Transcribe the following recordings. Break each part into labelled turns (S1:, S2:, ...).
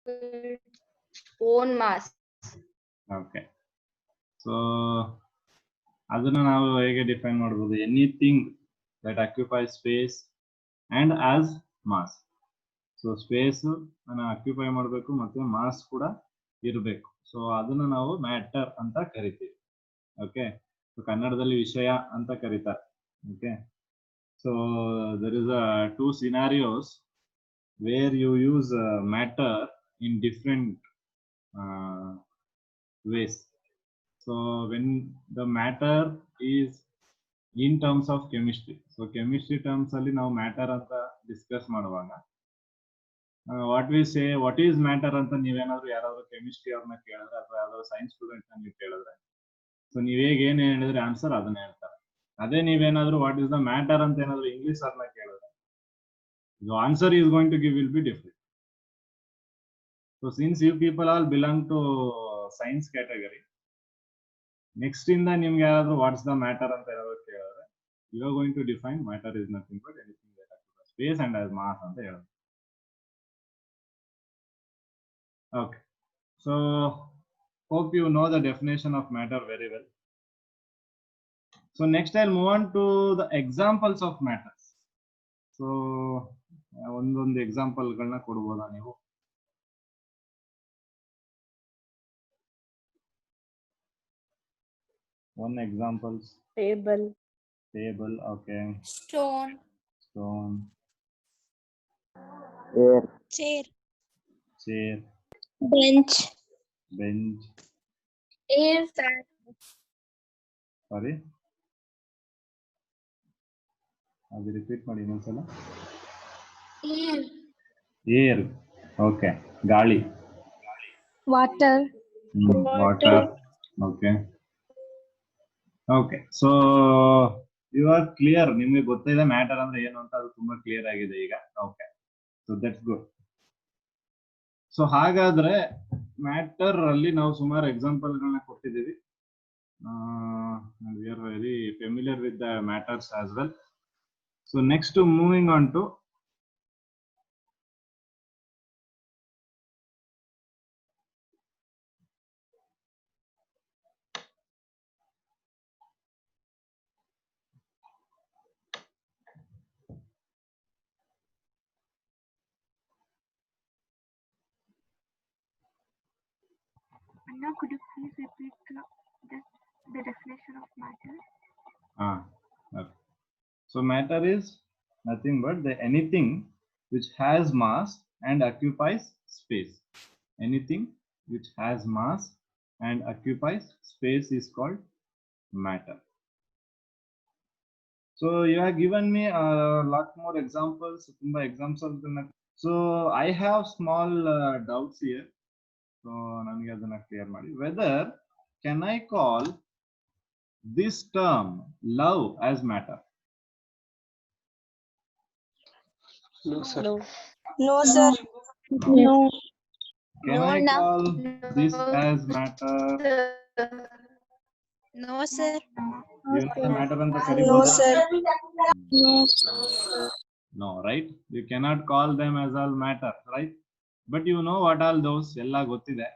S1: its own mass.
S2: Okay. So ಅದನ್ನ ನಾವು ಹೇಗೆ ಡಿಫೈನ್ ಮಾಡಬಹುದು? Anything that occupies space and has mass. So space ಅನ್ನ ಆಕ್ಯುಪೈ ಮಾಡಬೇಕು ಮತ್ತೆ ಮಾಸ್ ಕೂಡ ಇರಬೇಕು. ಸೊ ಅದನ್ನ ನಾವು ಮ್ಯಾಟರ್ ಅಂತ ಕರಿತೀವಿ. ಓಕೆ, ಕನ್ನಡದಲ್ಲಿ ವಿಷಯ ಅಂತ ಕರೀತಾರೆ. Okay, so there is two scenarios where you use matter in different ways. So when the matter is in terms of chemistry, so chemistry terms alli ನಾವು matter ಅಂತ ಡಿಸ್ಕಸ್ ಮಾಡುವಾಗ what we say what is matter ಅಂತ ನೀವೇನಾದ್ರೂ ಯಾರಾದ್ರೂ chemistry ಅವ್ರನ್ನ ಕೇಳಿದ್ರೆ ಅಥವಾ ಯಾವ್ದಾದ್ರು ಸೈನ್ಸ್ ಸ್ಟೂಡೆಂಟ್ ನೀವು ಕೇಳಿದ್ರೆ ಸೊ ನೀವ್ ಹೇಗೆ ಏನ್ ಹೇಳಿದ್ರೆ ಆನ್ಸರ್ ಅದನ್ನ ಹೇಳ್ತಾರೆ. ಅದೇ ನೀವೇನಾದ್ರೂ ವಾಟ್ ಇಸ್ ದ ಮ್ಯಾಟರ್ ಅಂತ ಏನಾದ್ರು ಇಂಗ್ಲಿಷ್ ಅವ್ರನ್ನ ಕೇಳಿದ್ರೆ the answer is going to give will be different. So since you people all belong to science category, next in the ನಿಮ್ಗೆ ಯಾರಾದ್ರೂ ವಾಟ್ಸ್ ದ ಮ್ಯಾಟರ್ ಅಂತ ಏನಾದ್ರು ಕೇಳಿದ್ರೆ you are going to define matter is nothing but anything that occupies space and has mass ಅಂತ ಹೇಳೋದು. Okay, so hope you know the definition of matter very well. So next I'll move on to the examples of matters. So ಒಂದೊಂದು example ಗಳನ್ನ ಕೊಡಬಹುದಾ ನೀವು? One examples.
S1: Table.
S2: Okay.
S3: Stone.
S2: Chair.
S3: Bench. Air.
S2: Sorry, ಅದು repeat ಮಾಡಿ ಇನ್ನೊಂದ್ಸಲ. Air. Okay, ಗಾಳಿ.
S3: Water.
S2: Water. Okay, so you are clear, ನಿಮಗೆ ಗೊತ್ತಿದೆ ಮ್ಯಾಟರ್ ಅಂದ್ರೆ ಏನು ಅಂತ, ಅದು ತುಂಬಾ ಕ್ಲಿಯರ್ ಆಗಿದೆ ಈಗ. Okay, so that's good. So ಹಾಗಾದ್ರೆ ಮ್ಯಾಟರ್ ಅಲ್ಲಿ ನಾವು ಸುಮಾರು ಎಕ್ಸಾಂಪಲ್ ಗಳನ್ನ ಕೊಟ್ಟಿದ್ದೀವಿ. we are very familiar with the matters as well. So next moving on to
S4: Anna, could you please repeat the definition of matter?
S2: Okay. So matter is nothing but anything which has mass and occupies space. Anything which has mass and occupies space is called matter. So you have given me a lot more examples. So I have small doubts here. So ನನಗೆ ಅದನ್ನ clear ಮಾಡಿ. Whether can I call this term love as matter?
S5: No, sir.
S3: No, sir. No.
S2: Can I call this as matter?
S3: No, sir.
S2: ಇವನ್ನ matter ಅಂತ
S3: No,
S2: ಕರೀಬಹುದಾ?
S3: sir.
S2: No, right? You cannot call them as all matter, right? But you know what all those ಎಲ್ಲ ಗೊತ್ತಿದೆ.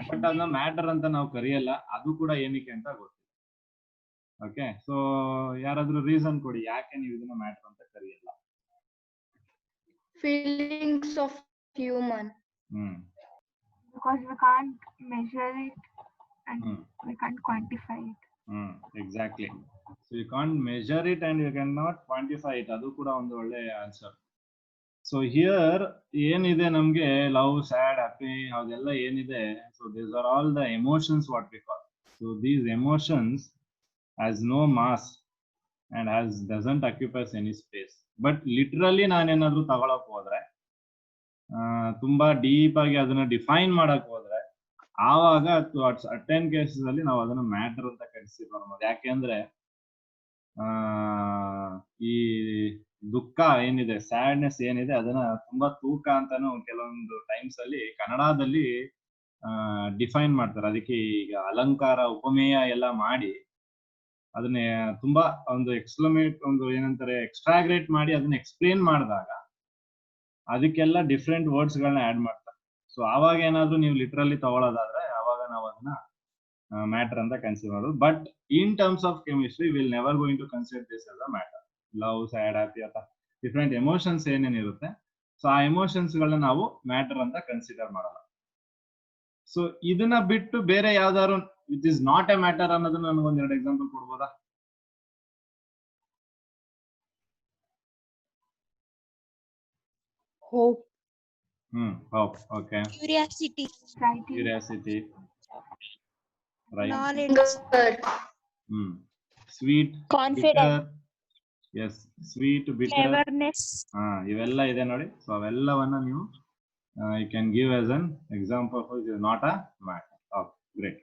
S2: But ಅದನ್ನ matter ಅಂತ ನಾವು ಕರೆಯಲ್ಲ, ಅದು ಕೂಡ ಏನಕ್ಕೆ ಅಂತ ಗೊತ್ತಿಲ್ಲ. ಓಕೆ, ಸೊ ಯಾರಾದ್ರೂ ರೀಸನ್ ಕೊಡಿ ಯಾಕೆ ನೀವು ಇದನ್ನ ಮ್ಯಾಟರ್ ಅಂತ ಕರೆಯಲ್ಲ?
S1: Feelings of human.
S4: Because we can't measure it and we can't quantify it.
S2: Exactly. So you can't measure it and you cannot quantify it. ಅದು ಕೂಡ ಒಂದು ಒಳ್ಳೆ ಆನ್ಸರ್. ಸೊ ಹಿಯರ್ ಏನಿದೆ ನಮ್ಗೆ ಲವ್, ಸ್ಯಾಡ್, ಹ್ಯಾಪಿ ಅದೆಲ್ಲ ಏನಿದೆ, so these are all the emotions what we call. So these emotions has no mass and doesn't occupies any space. But literally ನಾನೇನಾದ್ರೂ ತಗೊಳಕ್ ಹೋದ್ರೆ, ತುಂಬಾ ಡೀಪ್ ಆಗಿ ಅದನ್ನ ಡಿಫೈನ್ ಮಾಡಕ್ ಹೋದ್ರೆ, ಆವಾಗ ಅಟೆನ್ ಕೇಸಸ್ ಅಲ್ಲಿ ನಾವು ಅದನ್ನ ಮ್ಯಾಟರ್ ಅಂತ ಕರೆಸಿರ್ಬೋದು. ಯಾಕೆಂದ್ರೆ ಈ ದುಃಖ ಏನಿದೆ, ಸ್ಯಾಡ್ನೆಸ್ ಏನಿದೆ, ಅದನ್ನ ತುಂಬಾ ತೂಕ ಅಂತಾನು ಕೆಲವೊಂದು ಟೈಮ್ಸ್ ಅಲ್ಲಿ ಕನ್ನಡದಲ್ಲಿ ಡಿಫೈನ್ ಮಾಡ್ತಾರೆ. ಅದಕ್ಕೆ ಈಗ ಅಲಂಕಾರ, ಉಪಮೇಯ ಎಲ್ಲ ಮಾಡಿ ಅದನ್ನ ತುಂಬಾ ಒಂದು ಒಂದು ಏನಂತಾರೆ ಎಕ್ಸ್ಟ್ರಾಗ್ರೇಟ್ ಮಾಡಿ ಅದನ್ನ ಎಕ್ಸ್ಪ್ಲೇನ್ ಮಾಡಿದಾಗ ಅದಕ್ಕೆಲ್ಲ ಡಿಫ್ರೆಂಟ್ ವರ್ಡ್ಸ್ ಗಳನ್ನ ಆಡ್ ಮಾಡ್ತಾರೆ. ಸೊ ಆವಾಗ ಏನಾದ್ರು ನೀವು ಲಿಟ್ರಲಿ ತಗೊಳ್ಳೋದಾದ್ರೆ ಆವಾಗ ನಾವು ಅದನ್ನ ಮ್ಯಾಟರ್ ಅಂತ ಕನ್ಸಿಡರ್ ಮಾಡೋದು. But in terms of chemistry will never going to consider this as a matter. Love, sad, happy ಅಥವಾ ಡಿಫ್ರೆಂಟ್ ಎಮೋಷನ್ಸ್ ಏನೇನಿರುತ್ತೆ, ಸೊ ಆ ಎಮೋಷನ್ಸ್ ಗಳನ್ನ ನಾವು ಮ್ಯಾಟರ್ ಅಂತ ಕನ್ಸಿಡರ್ ಮಾಡಲ್ಲ. ಸೊ ಇದನ್ನ ಬಿಟ್ಟು ಬೇರೆ ಯಾವ್ದಾದ್ರು it is not a matter ಅನ್ನೋದನ್ನ ನನಗೆ ಒಂದೆರಡು ಎಕ್ಸಾಂಪಲ್ ಕೊಡ್ಬೋದಾ?
S3: Hope.
S2: Hope. Okay.
S3: Curiosity.
S2: Curiosity. Right.
S3: Knowledge.
S2: Sweet,
S3: Confidence.
S2: Yes, sweet, bitter,
S3: Cleverness.
S2: ಇವೆಲ್ಲ ಇದೆ ನೋಡಿ. ಸೊ ಅವೆಲ್ಲವನ್ನ ನೀವು you can give as an example for it is not a matter. Okay, great.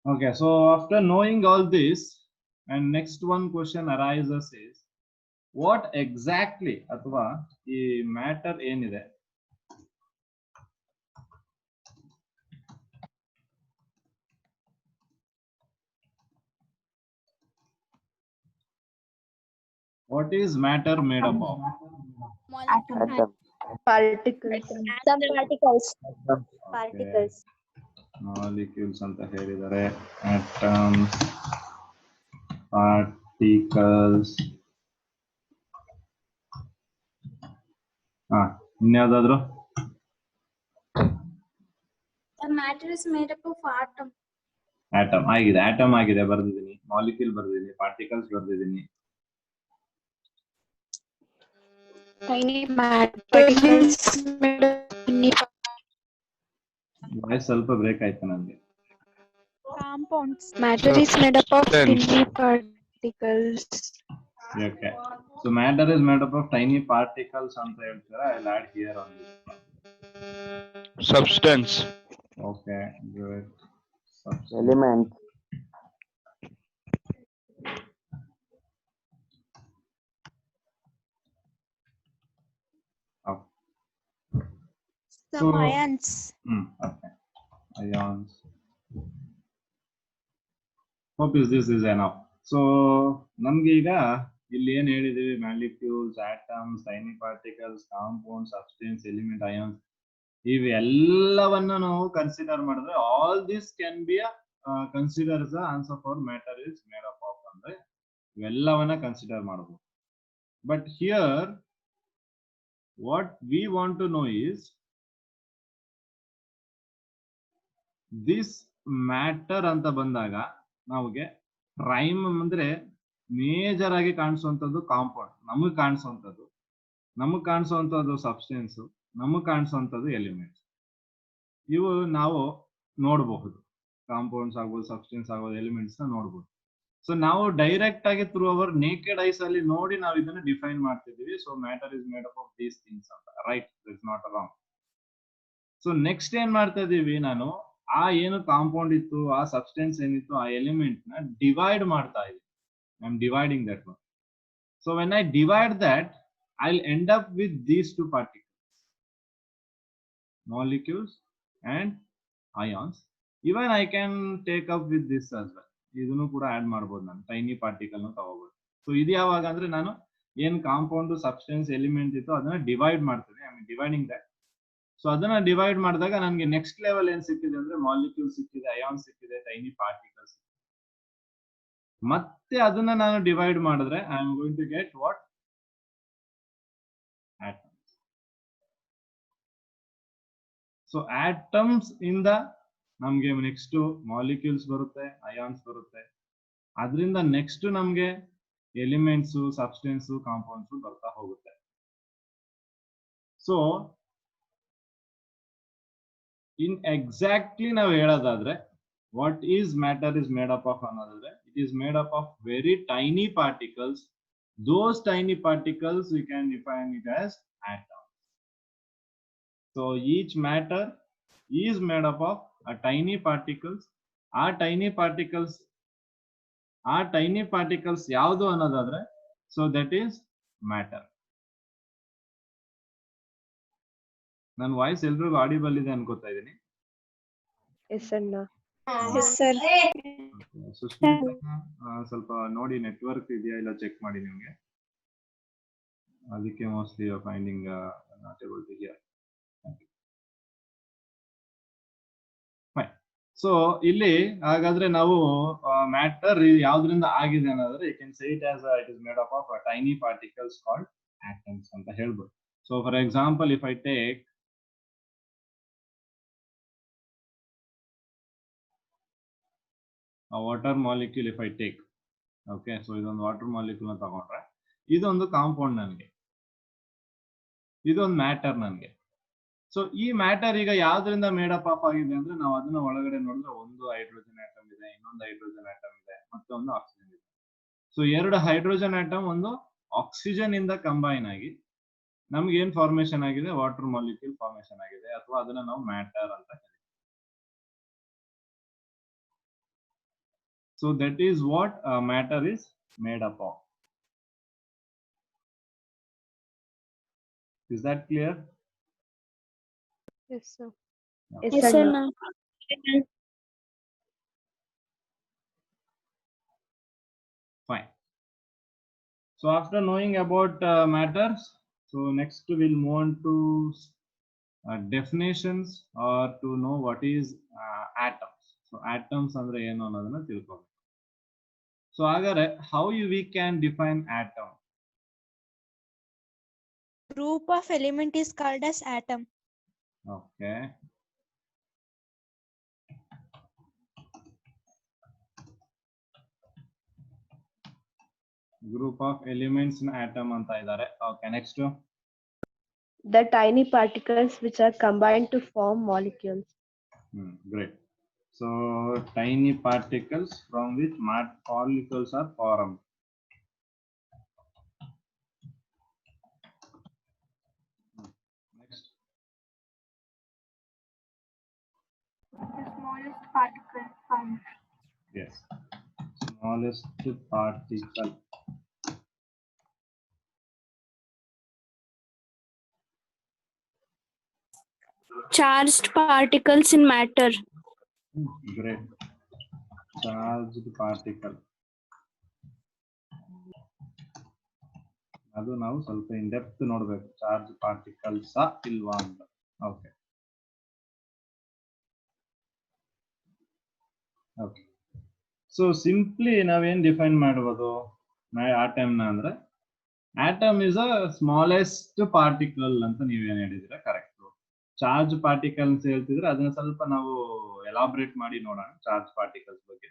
S2: Okay, so after knowing all this, and next one question arises is what exactly ಅಥವಾ ಈ matter ಏನಿದೆ what is matter made up of?
S4: Atom.
S1: Particles.
S3: Some particles.
S2: Okay. Molecules ಅಂತ ಹೇಳಿದ್ದಾರೆ. Atoms, particles. ಇನ್ಯಾವುದಾದ್ರು?
S3: The matter is made up of atom.
S2: Atom ಆಗಿದೆ, atom ಆಗಿದೆ ಬರ್ದಿದ್ದೀನಿ, molecule ಬರ್ದಿದ್ದೀನಿ, ಪಾರ್ಟಿಕಲ್ಸ್ ಬರ್ದಿದ್ದೀನಿ.
S3: Tiny particles made of
S2: voice ಸ್ವಲ್ಪ ಬ್ರೇಕ್ ಆಯ್ತು ನನಗೆ.
S3: compounds. Matter is made up of tiny particles.
S2: Okay, so matter is made up of tiny particles ಅಂತ ಹೇಳ್ತಾರೆ. I'll add here on this.
S5: Substance.
S2: Okay, good.
S6: Element.
S3: Some ions.
S2: Okay, ions. Hope this is enough. So ನಮ್ಗೆ ಈಗ ಇಲ್ಲಿ ಏನ್ ಹೇಳಿದೀವಿ, molecules, atoms, tiny particles, compound, substance, element, ions, ಇವೆಲ್ಲವನ್ನ ನಾವು consider ಮಾಡಿದ್ರೆ all this can be consider the answer for matter is made up of ಅಂದ್ರೆ ಇವೆಲ್ಲವನ್ನ ಕನ್ಸಿಡರ್ ಮಾಡಬಹುದು. But here what we want to know is this matter ಅಂತ ಬಂದಾಗ ನಮಗೆ ಪ್ರೈಮ್ ಅಂದ್ರೆ ಮೇಜರ್ ಆಗಿ ಕಾಣಿಸುವಂತದ್ದು ಕಾಂಪೌಂಡ್, ನಮಗ್ ಕಾಣಿಸುವಂತದ್ದು ಸಬ್ಸ್ಟೆನ್ಸ್, ನಮಗ್ ಕಾಣಿಸುವಂತದ್ದು ಎಲಿಮೆಂಟ್ಸ್. ಇವು ನಾವು ನೋಡಬಹುದು, ಕಾಂಪೌಂಡ್ಸ್ ಆಗ್ಬೋದು, ಸಬ್ಸ್ಟೆನ್ಸ್ ಆಗ್ಬೋದು, ಎಲಿಮೆಂಟ್ಸ್ ನ ನೋಡಬಹುದು. ಸೊ ನಾವು ಡೈರೆಕ್ಟ್ ಆಗಿ ಥ್ರೂ ಅವರ್ ನೇಕೆಡ್ ಐಸ್ ಅಲ್ಲಿ ನೋಡಿ ನಾವು ಇದನ್ನ ಡಿಫೈನ್ ಮಾಡ್ತಿದೀವಿ. So matter is made up of these things ಅಂತ, right? It's not wrong. So next ಏನ್ ಮಾಡ್ತಾ ಇದೀವಿ, ನಾನು ಆ ಏನು ಕಾಂಪೌಂಡ್ ಇತ್ತು, ಆ ಸಬ್ಸ್ಟೆನ್ಸ್ ಏನಿತ್ತು, ಆ ಎಲಿಮೆಂಟ್ ನ ಡಿವೈಡ್ ಮಾಡ್ತಾ ಇದೀವಿ. I am dividing that one. So when I divide that, I'll end up with these two particles, molecules and ions. Even I can take up with this as well. ಇದನ್ನು ಕೂಡ add ಮಾಡಬಹುದು, ನಾನು tiny particle ನ ತಗೋಬಹುದು. So ಇದು ಯಾವಾಗ ಅಂದ್ರೆ ನಾನು ಏನ್ ಕಾಂಪೌಂಡ್, ಸಬ್ಸ್ಟೆನ್ಸ್, ಎಲಿಮೆಂಟ್ ಇತ್ತು ಅದನ್ನ ಡಿವೈಡ್ ಮಾಡ್ತೀನಿ. I mean dividing that. So ಅದನ್ನ ಡಿವೈಡ್ ಮಾಡಿದಾಗ ನನಗೆ ನೆಕ್ಸ್ಟ್ ಲೆವೆಲ್ ಏನ್ ಸಿಕ್ಕಿದೆ ಅಂದ್ರೆ ಮಾಲಿಕ್ಯೂಲ್ ಸಿಕ್ಕಿದೆ, ಅಯಾನ್ಸ್ ಸಿಕ್ಕಿದೆ, ಟೈನಿ ಪಾರ್ಟಿಕಲ್ಸ್. ಮತ್ತೆ ಅದನ್ನ ನಾನು ಡಿವೈಡ್ ಮಾಡಿದ್ರೆ I am going to get what? Atoms. So atoms ಇಂದ ನಮ್ಗೆ ನೆಕ್ಸ್ಟ್ ಮಾಲಿಕ್ಯೂಲ್ಸ್ ಬರುತ್ತೆ, ಅಯಾನ್ಸ್ ಬರುತ್ತೆ. ಅದರಿಂದ ನೆಕ್ಸ್ಟ್ ನಮ್ಗೆ ಎಲಿಮೆಂಟ್ಸ್, ಸಬ್ಸ್ಟೆನ್ಸ್, ಕಾಂಪೌಂಡ್ಸ್ ಬರ್ತಾ ಹೋಗುತ್ತೆ. ಸೊ ಇನ್ ಎಕ್ಸಾಕ್ಟ್ಲಿ ನಾವು ಹೇಳೋದಾದ್ರೆ what is matter is made up of ಅನ್ನೋದಾದ್ರೆ it is made up of very tiny particles. Those tiny particles we can define it as atoms. So each matter is made up of a tiny particles. Our tiny particles ಯಾವುದು ಅನ್ನೋದಾದ್ರೆ so that is matter. ನನ್ನ voice ಎಲ್ರಿಗೂ audible ಇದೆ ಅನ್ಕೋತಾ ಇದ್ದೀನಿ.
S3: Yes sir.
S2: ಸ್ವಲ್ಪ ನೋಡಿ network ಇದೆಯಾ ಇಲ್ಲ ಚೆಕ್ ಮಾಡಿ ನಿಮ್ಗೆ. ಅದಕ್ಕೆ mostly finding not able to hear. So ಇಲ್ಲಿ ಹಾಗಾದ್ರೆ ನಾವು ಮ್ಯಾಟರ್ ಯಾವ್ದ್ರಿಂದ ಆಗಿದೆ ಅನ್ನೋದ್ರೆ you can say it as it is made up of tiny particles called atoms ಅಂತ ಹೇಳ್ಬೋದು. So for example if I take a water molecule, if I take, okay, so ಇದೊಂದು water molecule ತಗೊಂಡ್ರೆ ಇದೊಂದು compound ನನಗೆ, ಇದೊಂದು matter ನನಗೆ. So ಈ matter ಈಗ ಯಾವ್ದ್ರಿಂದ ಮೇಡಪ್ ಆಫ್ ಆಗಿದೆ ಅಂದ್ರೆ ನಾವು ಅದನ್ನ ಒಳಗಡೆ ನೋಡಿದ್ರೆ ಒಂದು ಹೈಡ್ರೋಜನ್ ಆಟಮ್ ಇದೆ, ಇನ್ನೊಂದು ಹೈಡ್ರೋಜನ್ ಆಟಮ್ ಇದೆ, ಮತ್ತೆ ಒಂದು ಆಕ್ಸಿಜನ್ ಇದೆ. ಸೊ ಎರಡು ಹೈಡ್ರೋಜನ್ ಆಟಮ್ ಒಂದು ಆಕ್ಸಿಜನ್ ಇಂದ ಕಂಬೈನ್ ಆಗಿ ನಮ್ಗೆ ಏನ್ ಫಾರ್ಮೇಶನ್ ಆಗಿದೆ, ವಾಟರ್ ಮಾಲಿಕ್ಯೂಲ್ ಫಾರ್ಮೇಶನ್ ಆಗಿದೆ, ಅಥವಾ ಅದನ್ನ ನಾವು ಮ್ಯಾಟರ್ ಅಂತ ಕರೀತೀವಿ. So that is what matter is made up of. Is that clear?
S3: Yes, sir.
S1: Yes,
S3: Yes,
S1: sir.
S3: sir.
S2: Fine. So after knowing about matters, so next we'll move on to definitions or to know what is atoms. So atoms andre enu annodana tilkobe. So agare how we can define atom?
S3: Group of element is called as atom.
S2: Okay. Group of elements in atom anta idare. Okay, next.
S1: The tiny particles which are combined to form molecules.
S2: Great. So tiny particles from which molecules are formed. Next.
S4: The smallest particle found.
S2: Yes. Smallest particle.
S3: Charged particles in matter.
S2: Great. Charged particle. ಅದು ನಾವು ಸ್ವಲ್ಪ in depth ನೋಡ್ಬೇಕು, charge particles ಇಲ್ವಾ ಅಂತ. Okay okay. So simply ನಾವೇನ್ define ಮಾಡ್ಬೋದು atom ನ ಅಂದ್ರೆ, atom is a smallest particle ಅಂತ ನೀವೇನ್ ಹೇಳಿದ್ರೆ ಕರೆಕ್ಟ್. ಚಾರ್ಜ್ ಪಾರ್ಟಿಕಲ್ ಅಂತ ಹೇಳ್ತಿದ್ರೆ ಅದನ್ನ ಸ್ವಲ್ಪ ನಾವು ಎಲಾಬ್ರೇಟ್ ಮಾಡಿ ನೋಡೋಣ ಚಾರ್ಜ್ ಪಾರ್ಟಿಕಲ್ಸ್ ಬಗ್ಗೆ.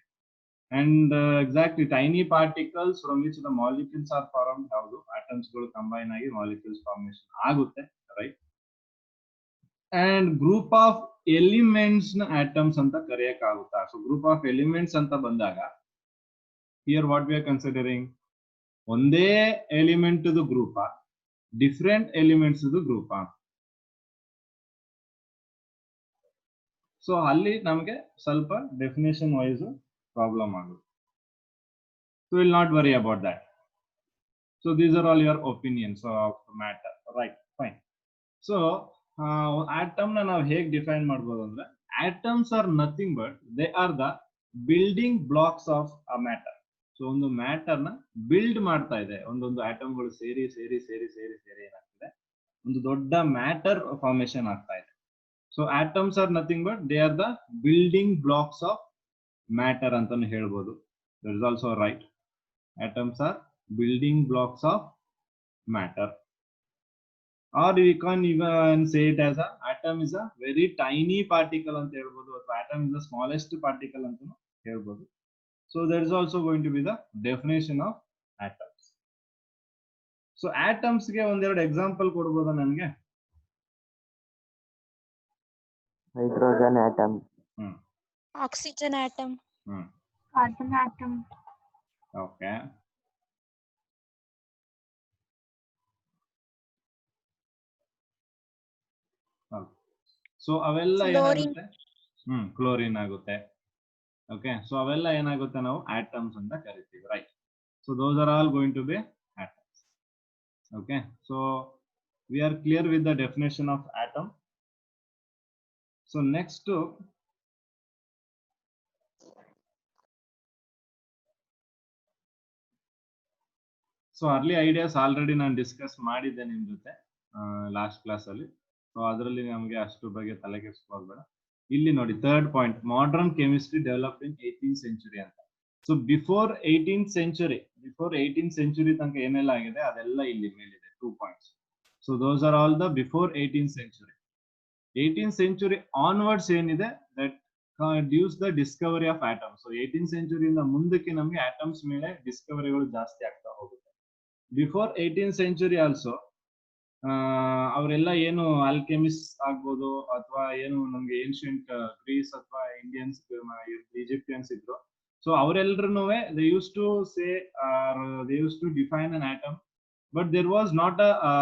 S2: And exactly tiny particles from which the molecules are formed. ಹೌದು, ಆಟಮ್ಸ್ ಗಳು ಕಂಬೈನ್ ಆಗಿ ಮಾಲಿಕ್ಯೂಲ್ಸ್ ಫಾರ್ಮೇಶನ್ ಆಗುತ್ತೆ, right. And group of elements ನ ಆಟಮ್ಸ್ ಅಂತ ಕರೆಯಕ್ ಆಗುತ್ತಾ? ಸೊ ಗ್ರೂಪ್ ಆಫ್ ಎಲಿಮೆಂಟ್ಸ್ ಅಂತ ಬಂದಾಗ here what we are considering, ಒಂದೇ element group, different elements group. So ಅಲ್ಲಿ ನಮ್ಗೆ ಸ್ವಲ್ಪ ಡೆಫಿನೇಷನ್ ವೈಸ್ ಪ್ರಾಬ್ಲಮ್ ಆಗುತ್ತೆ. So we'll not worry about that. So these are all your opinions of matter, right? Fine. So atom na ನಾವು ಹೇಗೆ define ಮಾಡಬಹುದು ಅಂದ್ರೆ, atoms are nothing but they are the building blocks of a matter. So ಒಂದು matter ನ build ಮಾಡ್ತಾ ಇದೆ, ಒಂದೊಂದು ಆಟಮ್ಗಳು ಸೇರಿ ಸೇರಿ ಸೇರಿ ಸೇರಿ ಸೇರಿ ಏನಾಗ್ತಿದೆ, ಒಂದು ದೊಡ್ಡ ಮ್ಯಾಟರ್ ಫಾರ್ಮೇಶನ್ ಆಗ್ತಾ ಇದೆ. So atoms are nothing but they are the building blocks of matter ಅಂತಾನು ಹೇಳ್ಬೋದು. That is also right. Atoms are building blocks of matter. Or we can even say it as a atom is a very tiny particle anta helbodu, or atom is the smallest particle anta helbodu. So there is also going to be the definition of atoms. So atoms ge ಒಂದೆರಡು example ಕೊಡಬಹುದಾ ನನಗೆ?
S6: hydrogen atom,
S3: Oxygen atom.
S4: Carbon atom.
S2: Okay. So ಅವೆಲ್ಲ ಏನಾಗುತ್ತೆ, chlorine ಆಗುತ್ತೆ. Okay, so ಅವೆಲ್ಲ ಏನಾಗುತ್ತೆ, ನಾವು atoms ಅಂತ ಕರಿತೀವಿ, right. So those are all going to be atoms. Okay, so we are clear with the definition of atom. So next so early ideas already ನಾನು discuss ಮಾಡಿದ್ದೆ ನಿಮ್ ಜೊತೆ ಲಾಸ್ಟ್ ಕ್ಲಾಸ್ ಅಲ್ಲಿ. ಸೊ ಅದರಲ್ಲಿ ನಮಗೆ ಅಷ್ಟು ಬಗ್ಗೆ ತಲೆ ಕೆಡಿಸ್ಕೋಬೇಡ. ಇಲ್ಲಿ ನೋಡಿ third point, modern chemistry developed in 18th century ಅಂತ. ಸೊ ಬಿಫೋರ್ 18th century ತನಕ ಏನೆಲ್ಲ ಆಗಿದೆ ಅದೆಲ್ಲ ಇಲ್ಲಿ ಮೇಲಿದೆ 2 points. So those are all the before 18th century. 18th century onwards ಏನಿದೆ that dues the discovery of atoms. So 18th century ಇಂದ ಮುಂದಕ್ಕೆ ನಮಗೆ ಆಟಮ್ಸ್ ಮೇಲೆ ಡಿಸ್ಕವರಿಗಳು ಜಾಸ್ತಿ ಆಗ್ತಾ ಹೋಗುತ್ತೆ. ಬಿಫೋರ್ 18th century ಆಲ್ಸೋ ಅವರೆಲ್ಲ ಏನು ಆಲ್ಕೆಮಿಸ್ಟ್ ಆಗ್ಬೋದು ಅಥವಾ ಏನು ನಮ್ಗೆ ಏನ್ಷಿಯಂಟ್ ಗ್ರೀಸ್ ಅಥವಾ ಇಂಡಿಯನ್ಸ್ ಈಜಿಪ್ಟಿಯನ್ಸ್ ಇದ್ರು. ಸೊ ಅವರೆಲ್ಲರೂ they used to say they used to define an atom, but there was not a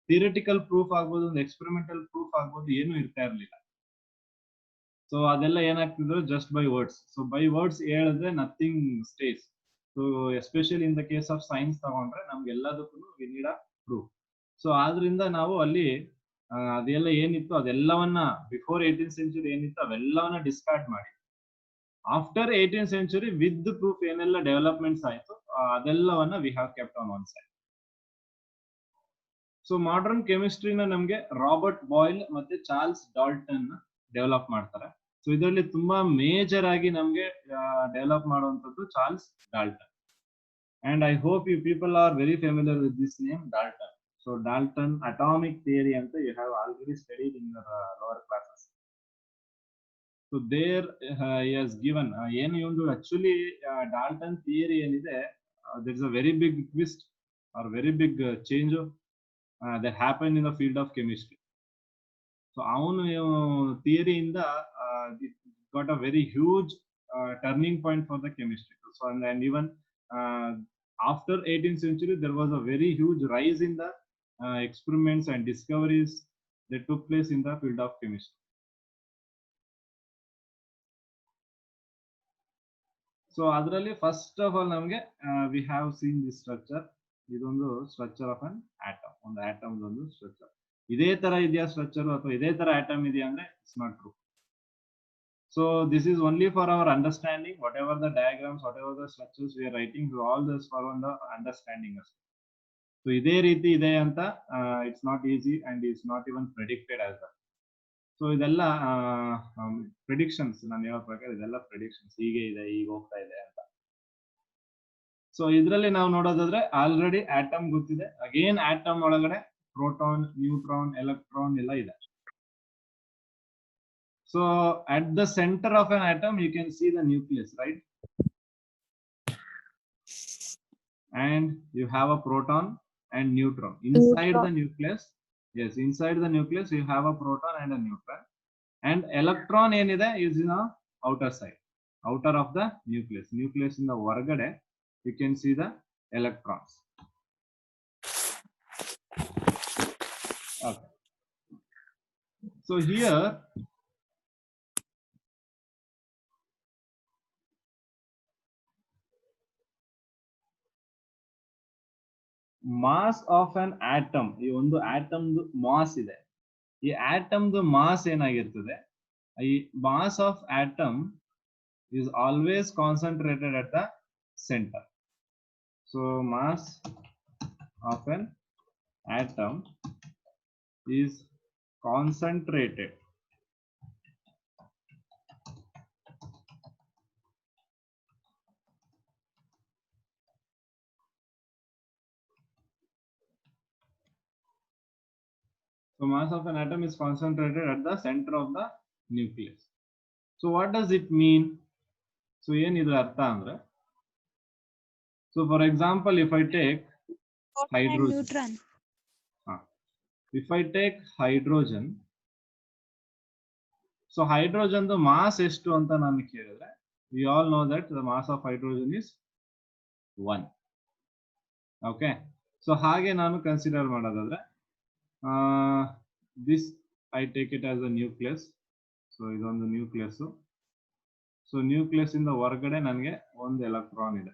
S2: theoretical proof ಆಗ್ಬೋದು, ಒಂದು ಎಕ್ಸ್ಪೆರಿಮೆಂಟಲ್ ಪ್ರೂಫ್ ಆಗ್ಬೋದು, ಏನು ಇರ್ತಾ ಇರ್ಲಿಲ್ಲ. ಸೊ ಅದೆಲ್ಲ ಏನಾಗ್ತಿದ್ರು just by words. So by words ಹೇಳಿದ್ರೆ nothing stays. So especially in the case of science ತಗೊಂಡ್ರೆ ನಮ್ಗೆ ಎಲ್ಲದಕ್ಕೂ we need a proof. So ಆದ್ರಿಂದ ನಾವು ಅಲ್ಲಿ ಅದೆಲ್ಲ ಏನಿತ್ತು ಅದೆಲ್ಲವನ್ನ ಬಿಫೋರ್ 18th century ಏನಿತ್ತು ಅವೆಲ್ಲವನ್ನ ಡಿಸ್ಕಾರ್ಡ್ ಮಾಡಿ after 18th century with proof ಏನೆಲ್ಲ ಡೆವಲಪ್ಮೆಂಟ್ಸ್ ಆಯ್ತು ಅದೆಲ್ಲವನ್ನ we have kept on one side. So modern ಕೆಮಿಸ್ಟ್ರಿನ ನಮ್ಗೆ ರಾಬರ್ಟ್ ಬಾಯ್ಲ್ ಮತ್ತೆ ಚಾರ್ಲ್ಸ್ ಡಾಲ್ಟನ್ ಡೆವಲಪ್ ಮಾಡ್ತಾರೆ. ಸೊ ಇದರಲ್ಲಿ ತುಂಬಾ ಮೇಜರ್ ಆಗಿ ನಮ್ಗೆ ಡೆವಲಪ್ ಮಾಡುವಂತದ್ದು Charles Dalton. And I hope you people are very familiar with this name Dalton. So Dalton atomic theory anta you have already studied in your lower classes. So there he has given ಏನು ಒಂದು actually Dalton theory ಏನಿದೆ there is a very big twist or very big change that happened in the field of chemistry. So ಅವನು theory ಇಂದ it got a very huge turning point for the chemistry. So and even after 18th century there was a very huge rise in the experiments and discoveries that took place in the field of chemistry. So adralli first of all namge we have seen this structure. ಇದೊಂದು structure of an atom. ಒಂದು atom ಒಂದು structure ಇದೇ ತರ ಇದೆಯಾ structure ಅಥವಾ ಇದೇ ತರ atom ಇದೆಯಾ ಅಂದ್ರೆ it's not true. So this is only for our understanding. Whatever the diagrams, whatever the structures we are writing, all this for the understanding us. So ಇದೇ ರೀತಿ ಇದೆ ಅಂತ it's not easy and it's not even predicted as well. So ಇದೆಲ್ಲ predictions, ನಾನು ಹೇಳೋ ಪ್ರಕಾರ ಇದೆಲ್ಲ predictions, ಹೀಗೆ ಇದೆ ಈಗ ಹೋಗ್ತಾ ಇದೆ ಅಂತ. ಸೊ ಇದರಲ್ಲಿ ನಾವು ನೋಡೋದಾದ್ರೆ ಆಲ್ರೆಡಿ ಆಟಮ್ ಗೊತ್ತಿದೆ. ಅಗೇನ್ ಆಟಮ್ ಒಳಗಡೆ ಪ್ರೋಟಾನ್, ನ್ಯೂಟ್ರಾನ್, ಎಲೆಕ್ಟ್ರಾನ್ ಎಲ್ಲ ಇದೆ. So at the centre of an atom you can see the nucleus, right? And you have a proton and neutron inside the nucleus. Yes, inside the nucleus you have a proton and a neutron, and electron enide is in the outer side, outer of the nucleus. Nucleus in the vargade you can see the electrons. Okay, so here mass of an atom, ಈ ಒಂದು atom mass ಇದೆ. ಈ atom mass ಏನಾಗಿರ್ತದೆ, ಈ mass of atom is always concentrated at the center. So mass of an atom is concentrated So mass of an atom is concentrated at the center of the nucleus. So what does it mean? So ಏನು ಇದರ ಅರ್ಥ ಅಂದ್ರೆ, so for example if I take hydrogen, if I take hydrogen, so hydrogen the mass ಎಷ್ಟು ಅಂತ ನಾನು ಕೇಳಿದ್ರೆ, we all know that the mass of hydrogen is 1. Okay, so ಹಾಗೆ ನಾನು ಕನ್ಸಿಡರ್ ಮಾಡೋದಾದ್ರೆ this I take it as a nucleus. So ಇದೊಂದು nucleus. So nucleus ಇಂದ ಹೊರಗಡೆ ನನಗೆ ಒಂದು ಎಲೆಕ್ಟ್ರಾನ್ ಇದೆ,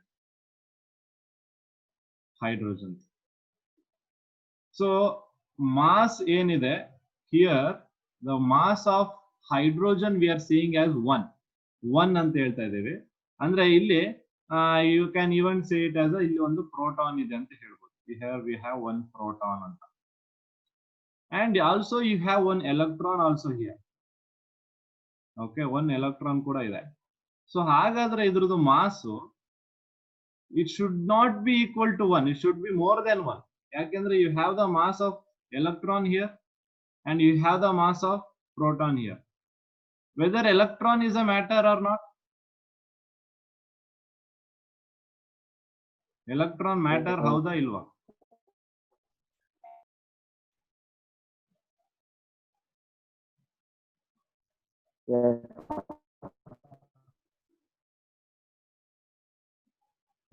S2: ಹೈಡ್ರೋಜನ್. ಸೊ ಮಾಸ್ ಏನಿದೆ here, the mass of hydrogen we are seeing as 1 ಅಂತ ಹೇಳ್ತಾ ಇದ್ದೇವೆ. ಅಂದ್ರೆ ಇಲ್ಲಿ you can even say it as ಇಲ್ಲಿ ಒಂದು ಪ್ರೋಟಾನ್ ಇದೆ ಅಂತ ಹೇಳ್ಬೋದು. ಹಿಯರ್ ವಿ ಹ್ಯಾವ್ 1 ಪ್ರೋಟಾನ್ ಅಂತ. And also you have 1 electron also here. Okay, 1 electron ಕೂಡ ಇದೆ. ಸೊ ಹಾಗಾದ್ರೆ ಇದ್ರದ್ದು ಮಾಸು it should not be equal to 1, it should be more than 1. ಯಾಕೆಂದ್ರೆ you have the mass of electron here and you have the mass of proton here. Whether electron is a matter or not, electron matter ಹೌದಾ ಇಲ್ವಾ?
S6: Yes.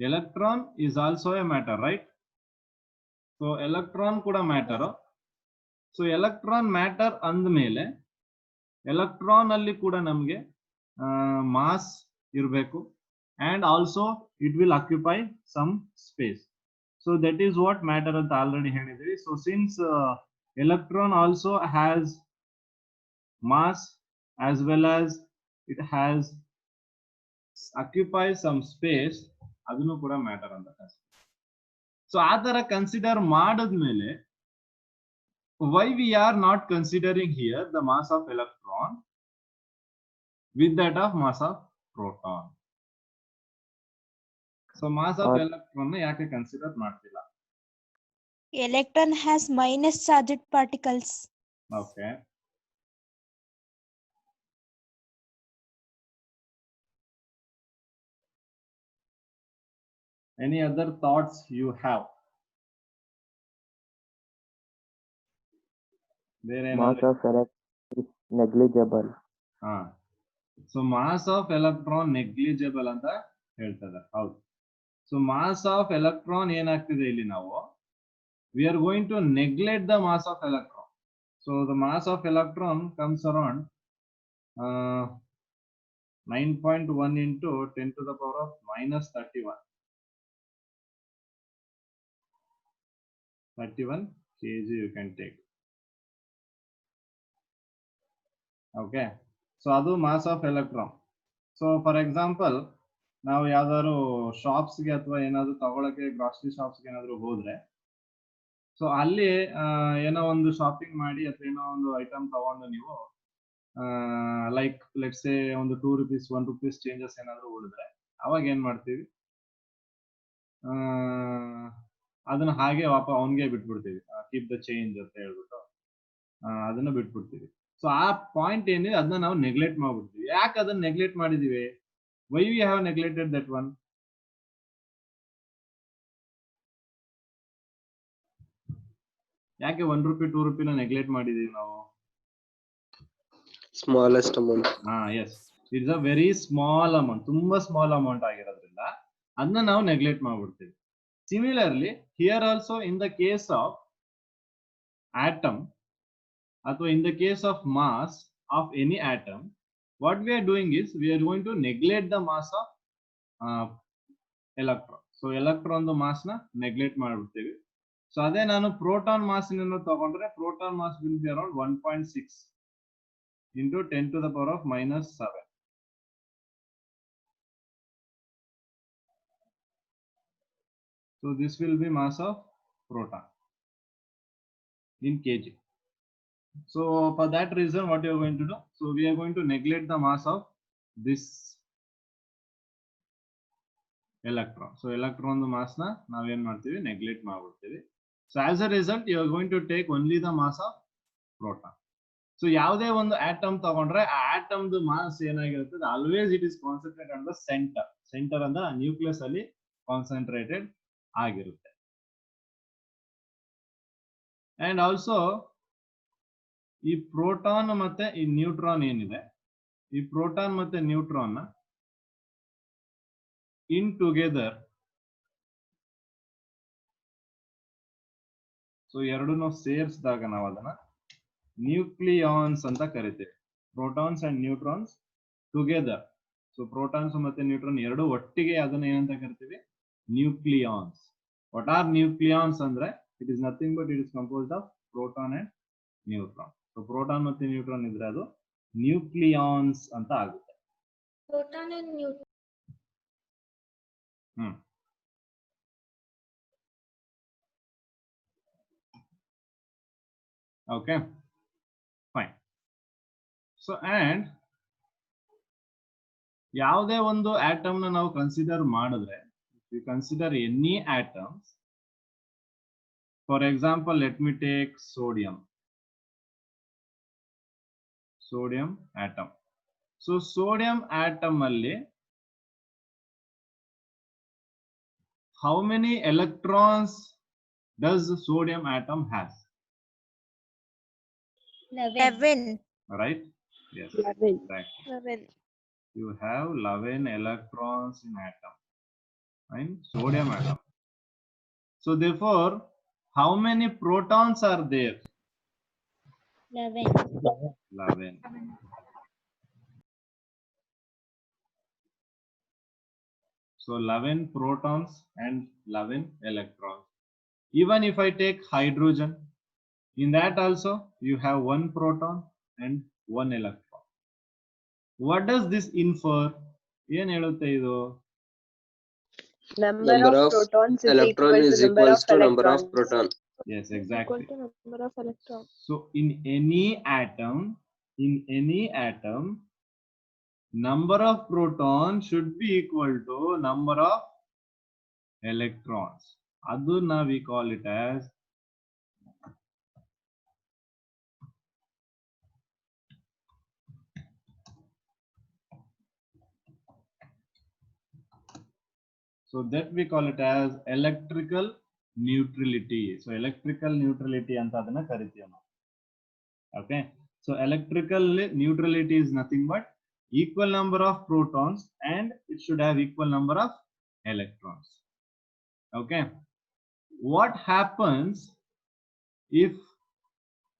S2: Electron is also a matter, right? So electron ಕೂಡ matter. So electron matter ಅಂದಮೇಲೆ electron ಅಲ್ಲಿ ಕೂಡ ನಮಗೆ mass ಇರಬೇಕು and also it will occupy some space. So that is what matter ಅಂತ already ಹೇಳಿದ್ವಿ. So since electron also has mass as well as it has occupies some space, ಅದನ್ನು ಕೂಡ matter ಅಂತ. ಸೊ ಆ ತರ ಕನ್ಸಿಡರ್ ಮಾಡಿದ್ಮೇಲೆ why we are not considering here the mass of electron with that of mass of proton? So mass of electron ಯಾಕೆ consider ಮಾಡ್ತಿಲ್ಲ?
S3: Electron has minus charged particles.
S2: Okay. Any other thoughts you have?
S6: Mass of electron is negligible.
S2: So mass of electron negligible ಅಂತ ಹೇಳ್ತಾರೆ. ಹೌದು. So mass of electron ಏನಾಗ್ತಿದೆ ಇಲ್ಲಿ ನಾವು we are going to neglect the mass of electron. So the mass of electron comes around 9.1 into 10 to the power of minus 31 kg you can take. Okay, so adu mass of electron. So for example, ನಾವು ಯಾವ್ದಾದ್ರು ಶಾಪ್ಸ್ಗೆ ಅಥವಾ ಏನಾದ್ರು ತಗೊಳಕ್ಕೆ grocery ಶಾಪ್ಸ್ಗೆ ಏನಾದ್ರು ಹೋದ್ರೆ so ಅಲ್ಲಿ ಏನೋ ಒಂದು ಶಾಪಿಂಗ್ ಮಾಡಿ ಅಥವಾ ಏನೋ ಒಂದು ಐಟಮ್ ತಗೊಂಡು ನೀವು ಲೈಕ್ ಲೆಟ್ಸ್ ಸೇ ಒಂದು 2 rupees 1 rupees ಚೇಂಜಸ್ ಏನಾದ್ರು ಉಳಿದ್ರೆ ಅವಾಗ ಏನ್ ಮಾಡ್ತೀವಿ, ಅದನ್ನ ಹಾಗೆ ಅವನ್ಗೆ ಬಿಟ್ಬಿಡ್ತೀವಿ, ಕೀಪ್ ದ ಚೇಂಜ್ ಅಂತ ಹೇಳ್ಬಿಟ್ಟು ಅದನ್ನ ಬಿಟ್ಬಿಡ್ತೀವಿ. ಸೊ ಆ ಪಾಯಿಂಟ್ ಏನಿದೆ ಅದನ್ನ ನಾವು ನೆಗ್ಲೆಕ್ಟ್ ಮಾಡ್ಬಿಡ್ತೀವಿ. ಯಾಕೆ ಅದನ್ನ ನೆಗ್ಲೆಕ್ಟ್ ಮಾಡಿದೀವಿ? Why we have neglected that one? ಯಾಕೆ 1 ರೂಪಾಯಿ 2 ರೂಪಾಯಿನ ನೆಗ್ಲೆಕ್ಟ್ ಮಾಡಿದೀವಿ ನಾವು?
S5: Smallest amount.
S2: Yes, it's a very small amount, ತುಂಬಾ ಸ್ಮಾಲ್ ಅಮೌಂಟ್ ಆಗಿರೋದ್ರಿಂದ ಅದನ್ನ ನಾವು neglect ಮಾಡ್ಬಿಡ್ತೀವಿ. Similarly, here also in the case of atom ಅಥವಾ in the case of mass of any atom, what we are doing is we are going to neglect the mass of electron. So electron the mass na neglect ಮಾಡ್ಬಿಡ್ತೀವಿ. So ಅದೇ ನಾನು proton mass ಅನ್ನು ತಗೊಂಡ್ರೆ proton mass will be around 1.6 into 10 to the power of minus 7. So this will be mass of proton in kg. So for that reason what you are going to do, so we are going to neglect the mass of this electron. So electron the mass na ನಾವು ಏನು ಮಾಡ್ತೀವಿ, neglect ಮಾಡ್ಬಿಡ್ತೀವಿ. So as a result you are going to take only the mass of proton. So ಯಾವುದೇ ಒಂದು atom ತಗೊಂಡ್ರೆ ಆ atom ದು mass ಏನಾಗಿರುತ್ತೆ, always it is concentrated on the center. Center ಅಂದ್ರೆ ನ್ಯೂಕ್ಲಿಯಸ್ ಅಲ್ಲಿ ಕಾನ್ಸಂಟ್ರೇಟೆಡ್ ಆಗಿರುತ್ತೆ. And also ಈ ಪ್ರೋಟಾನ್ ಮತ್ತೆ ಈ ನ್ಯೂಟ್ರಾನ್ ಏನಿದೆ, ಈ ಪ್ರೋಟಾನ್ ಮತ್ತೆ ನ್ಯೂಟ್ರಾನ್ ನ ಇನ್ ಟುಗೆದರ್, ಸೊ ಎರಡನ್ನೂ ಸೇರಿಸಿದಾಗ ನಾವು ಅದನ್ನ ನ್ಯೂಕ್ಲಿಯಾನ್ಸ್ ಅಂತ ಕರಿತೀವಿ. Protons and neutrons together. So protons ಮತ್ತೆ ನ್ಯೂಟ್ರಾನ್ ಎರಡು ಒಟ್ಟಿಗೆ ಅದನ್ನ ಏನಂತ ಕರಿತೀವಿ, ನ್ಯೂಕ್ಲಿಯಾನ್ಸ್. ವಾಟ್ ಆರ್ ನ್ಯೂಕ್ಲಿಯಾನ್ಸ್ ಅಂದ್ರೆ it is nothing but it is composed of proton and neutron. So proton ಮತ್ತೆ ನ್ಯೂಟ್ರಾನ್ ಇದ್ರೆ ಅದು ನ್ಯೂಕ್ಲಿಯಾನ್ಸ್ ಅಂತ ಆಗುತ್ತೆ.
S7: Proton and neutron.
S2: Okay, fine. So and ಯಾವುದೇ ಒಂದು ಆಟಮ್ ನ ನಾವು ಕನ್ಸಿಡರ್ ಮಾಡಿದ್ರೆ, we consider any atoms. For example, let me take sodium atom. So sodium atom alli how many electrons does the sodium atom has?
S7: 11.
S2: Right? Yes.
S1: 11.
S2: Exactly.
S3: 11.
S2: You have 11 electrons in atom, in sodium atom. So therefore, how many protons are there? 11. So 11 protons and 11 electrons. Even if I take hydrogen, in that also you have 1 proton and 1 electron. What does this infer? Yen helutte idu?
S1: Number of protons is
S5: electron
S1: equal
S5: is
S1: to number
S5: equals
S1: of
S5: to number of
S1: electrons.
S5: proton.
S2: Yes,
S3: Equal
S2: exactly.
S3: to number of electrons.
S2: So in any atom, number of protons should be equal to number of electrons. Aduna we call it as electrical neutrality. So electrical neutrality anta adana karitiya ನಾವು. Okay. So electrical neutrality is nothing but equal number of protons and it should have equal number of electrons. Okay. What happens if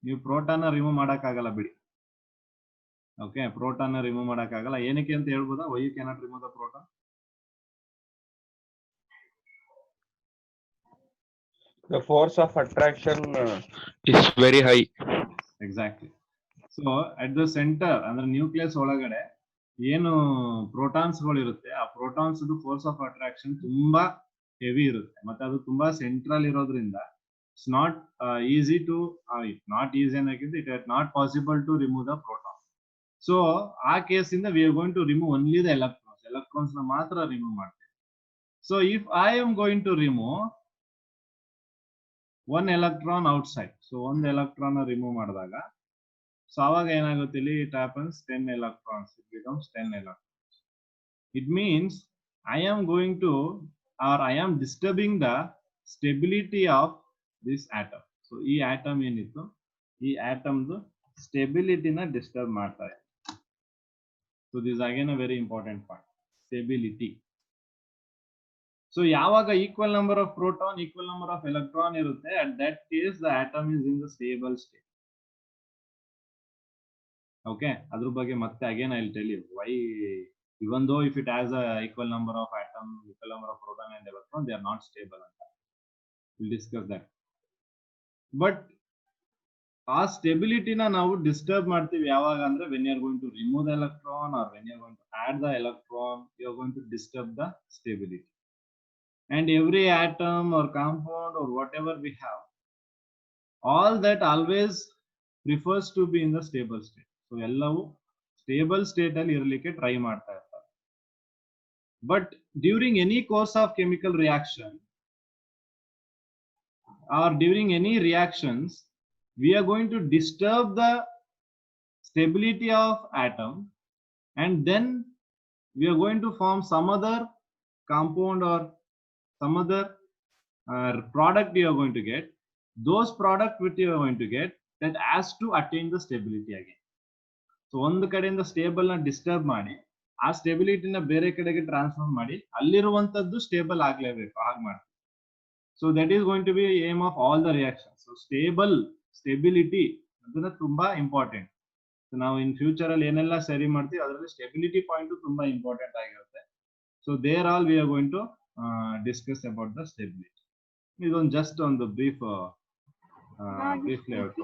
S2: ನೀವು proton remove ಮಾಡಕ್ಕಾಗಲ್ಲ ಬಿಡಿ. Okay, proton remove ಮಾಡಕ್ಕಾಗಲ್ಲ. ಏನಕ್ಕೆ ಅಂತ ಹೇಳ್ಬೋದಾ? Why you cannot remove the proton?
S8: The force of attraction is very high.
S2: Exactly. So at the center ಅಂದ್ರೆ nucleus ಒಳಗಡೆ ಏನು ಪ್ರೋಟಾನ್ಸ್ ಗಳು ಇರುತ್ತೆ, ಆ ಪ್ರೋಟಾನ್ಸ್ ಫೋರ್ಸ್ ಆಫ್ ಅಟ್ರಾಕ್ಷನ್ ತುಂಬಾ ಹೆವಿ ಇರುತ್ತೆ. ಮತ್ತೆ ಅದು ತುಂಬಾ ಸೆಂಟ್ರಲ್ ಇರೋದ್ರಿಂದ it's not easy to not easy ಅನ್ನೋಕ್ಕಿಂತ it is not possible to remove the proton. So ಆ ಕೇಸ್ ಇಂದ we are going to remove only the electrons ನ ಮಾತ್ರ ರಿಮೂವ್ ಮಾಡ್ತೀವಿ. So if I am going to remove one electron outside, so ಒಂದು electron remove ಮಾಡಿದಾಗ so ಅವಾಗ ಏನಾಗುತ್ತೆ ಇಲ್ಲಿ, it happens 10 electrons, it becomes 10 electrons. It means I am going to, or I am disturbing the stability of this atom. So ಈ atom ಏನಿತ್ತು, ಈ atomದು stability ನ disturb ಮಾಡ್ತಾ ಇದೆ. So this is again a very important part, stability. So ಯಾವಾಗ equal number of proton, equal number of electron ಇರುತ್ತೆ, at that case the atom is in the stable state. Okay, ಅದ್ರ ಬಗ್ಗೆ ಮತ್ತೆ again I will tell you why, even though if it has a equal number of atom, equal number of proton and electron, they are not stable. We'll discuss that. But ಆ stability ನ ನಾವು disturb ಮಾಡ್ತೀವಿ ಯಾವಾಗ ಅಂದ್ರೆ when you are going to remove the electron or when you are going to add the electron, you are going to disturb the stability. And every atom or compound or whatever we have, all that always prefers to be in the stable state. So ಎಲ್ಲವೂ stable state ಅಲ್ಲಿ ಇರಲಿಕ್ಕೆ try ಮಾಡ್ತಾ ಇರ್ತಾರೆ. But during any course of chemical reaction or during any reactions, we are going to disturb the stability of atom, and then we are going to form some other compound or some other product you are going to get. Those product which you are going to get, that has to attain the stability again. So ಒಂದು ಕಡೆಯಿಂದ stable ನ disturb ಮಾಡಿ ಆ ಸ್ಟೆಬಿಲಿಟಿನ ಬೇರೆ ಕಡೆಗೆ transfer ಮಾಡಿ ಅಲ್ಲಿರುವಂತದ್ದು stable ಆಗ್ಲೇಬೇಕು, ಹಾಗೆ ಮಾಡಿ. So that is going to be aim of all the reaction. So stability ಅದನ್ನ ತುಂಬಾ ಇಂಪಾರ್ಟೆಂಟ್. ನಾವು ಇನ್ ಫ್ಯೂಚರ್ ಅಲ್ಲಿ ಏನೆಲ್ಲ ಸರಿ ಮಾಡ್ತೀವಿ ಅದರಲ್ಲಿ ಸ್ಟೆಬಿಲಿಟಿ ಪಾಯಿಂಟ್ ತುಂಬಾ ಇಂಪಾರ್ಟೆಂಟ್ ಆಗಿರುತ್ತೆ. So there all we are going to discuss about the stability. ಇದೊಂದು ಜಸ್ಟ್ ಒಂದು ಬ್ರೀಫ್ ಲೇಔಟ್.